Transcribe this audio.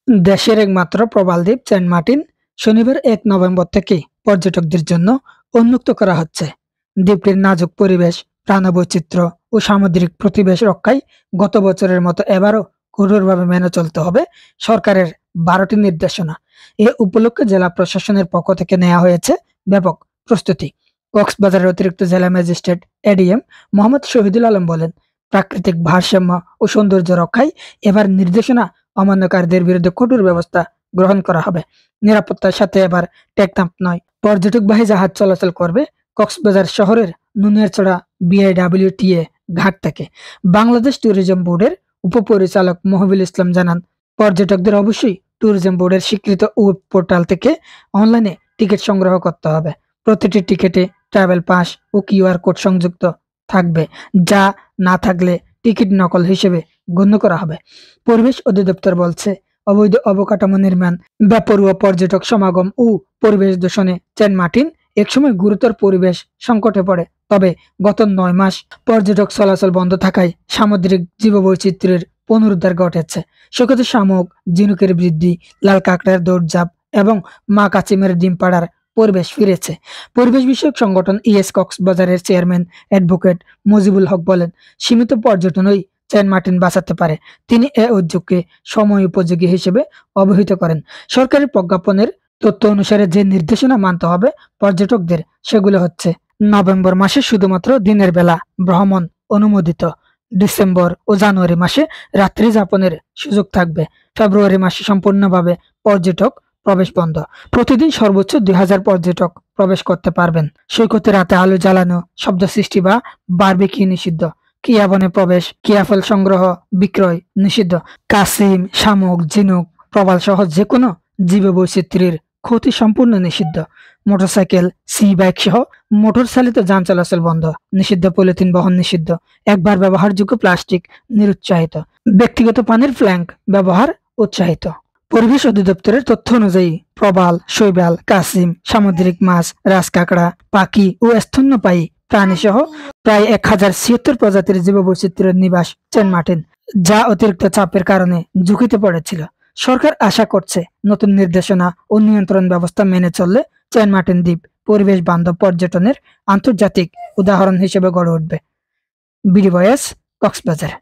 দেশের একমাত্র প্রবাল দ্বীপ সেন্ট মার্টিন শনিবার 1 নভেম্বর থেকে পর্যটকদের জন্য উন্মুক্ত করা হচ্ছে। দ্বীপটির নাজুক পরিবেশ, প্রাণবৈচিত্র্য ও সামুদ্রিক প্রতিবেশ রক্ষায় গত বছরের মতো এবারও কঠোরভাবে মেনে চলতে হবে সরকারের 12টি নির্দেশনা। এ উপলক্ষে জেলা প্রশাসনের পক্ষ থেকে নেওয়া হয়েছে ব্যাপক প্রস্তুতি। কক্সবাজারের অতিরিক্ত জেলা ম্যাজিস্ট্রেট এডিএম মোহাম্মদ শহীদুল আলম বলেন, প্রাকৃতিক ভারসাম্য ও সৌন্দর্য রক্ষায় এবার নির্দেশনা অমান্যকারীদের বিরুদ্ধে কঠোর ব্যবস্থা গ্রহণ করা হবে। নিরাপত্তার সাথে এবার টেকনাফ নয়, পর্যটকবাহী জাহাজ চলাচল করবে কক্সবাজার শহরের নুনিয়ারচড়া বিআইডব্লিউটিএ ঘাট থেকে। বাংলাদেশ ট্যুরিজম বোর্ডের উপপরিচালক মহিবুল ইসলাম জানান, পর্যটকদের অবশ্যই ট্যুরিজম বোর্ডের স্বীকৃত ওয়েব পোর্টাল থেকে অনলাইনে টিকিট সংগ্রহ করতে হবে। প্রতিটি টিকিটে ট্রাভেল পাস ও কিউআর কোড সংযুক্ত থাকবে, যা না থাকলে টিকিট নকল হিসেবে গণ্য করা হবে। পরিবেশ অধিদপ্তর বলছে, অবৈধ অবকাঠামো নির্মাণ, বেপরোয়া পর্যটক সমাগম ও পরিবেশ দূষণে সেন্ট মার্টিন একসময় গুরুতর পরিবেশ সংকটে পড়ে। তবে গত 9 মাস পর্যটক চলাচল বন্ধ থাকায় সামুদ্রিক জীববৈচিত্র্যের পুনরুদ্ধার ঘটেছে। সেক্ষেত্রে শামুক, ঝিনুকের বৃদ্ধি, লাল কাঁকড়ার দৌড়ঝাঁপ এবং মা কাচিমের ডিম পাড়ার পরিবেশ ফিরেছে। পরিবেশ বিষয়ক সংগঠন ইএস কক্সবাজারের চেয়ারম্যান অ্যাডভোকেট মুজিবুল হক বলেন, সীমিত পর্যটনই সেন্ট মার্টিন বাঁচাতে পারে। তিনি এ উদ্যোগকে সময় উপযোগী হিসেবে অবহিত করেন। সরকারের প্রজ্ঞাপনের তথ্য অনুসারে যে নির্দেশনা মানতে হবে পর্যটকদের, সেগুলো হচ্ছে: নভেম্বর মাসে শুধুমাত্র দিনের বেলা ভ্রমণ অনুমোদিত, ডিসেম্বর ও জানুয়ারি মাসে রাত্রি যাপনের সুযোগ থাকবে, ফেব্রুয়ারি মাসে সম্পূর্ণভাবে পর্যটক প্রবেশ বন্ধ। প্রতিদিন সর্বোচ্চ 2000 পর্যটক প্রবেশ করতে পারবেন। সৈকতে রাতে আলো জ্বালানো, শব্দ সৃষ্টি বা বারবিকিউ নিষিদ্ধ। কিয়াবনে প্রবেশ, কিয়াফল সংগ্রহ, বিক্রয় নিষিদ্ধ। কাসিম, শামুক, ঝিনুক, প্রবাল সহ যে কোনো জীববৈচিত্র্যের ক্ষতি সম্পূর্ণ নিষিদ্ধ। মোটরসাইকেল, সি বাইক সহ মোটর চালিত যান চলাচল বন্ধ। নিষিদ্ধ পলিথিন বহন নিষিদ্ধ। একবার ব্যবহারযোগ্য প্লাস্টিক নিরুৎসাহিত। ব্যক্তিগত পানির ফ্ল্যাঙ্ক ব্যবহার উৎসাহিত। পরিবেশ অধিদপ্তরের তথ্য অনুযায়ী প্রবাল, শৈবাল, কাসিম, সামুদ্রিক মাছ, রাজকাঁকড়া, পাখি ও স্তন্যপায়ী প্রাণী সহ প্রায় 1076 প্রজাতির জীববৈচিত্র্যের নিবাস সেন্ট মার্টিন, যা অতিরিক্ত চাপের কারণে ঝুঁকিতে পড়েছিল। সরকার আশা করছে নতুন নির্দেশনা ও নিয়ন্ত্রণ ব্যবস্থা মেনে চললে সেন্ট মার্টিন দ্বীপ পরিবেশ বান্ধব পর্যটনের আন্তর্জাতিক উদাহরণ হিসেবে গড়ে উঠবে। BD voice, Cox's Bazar.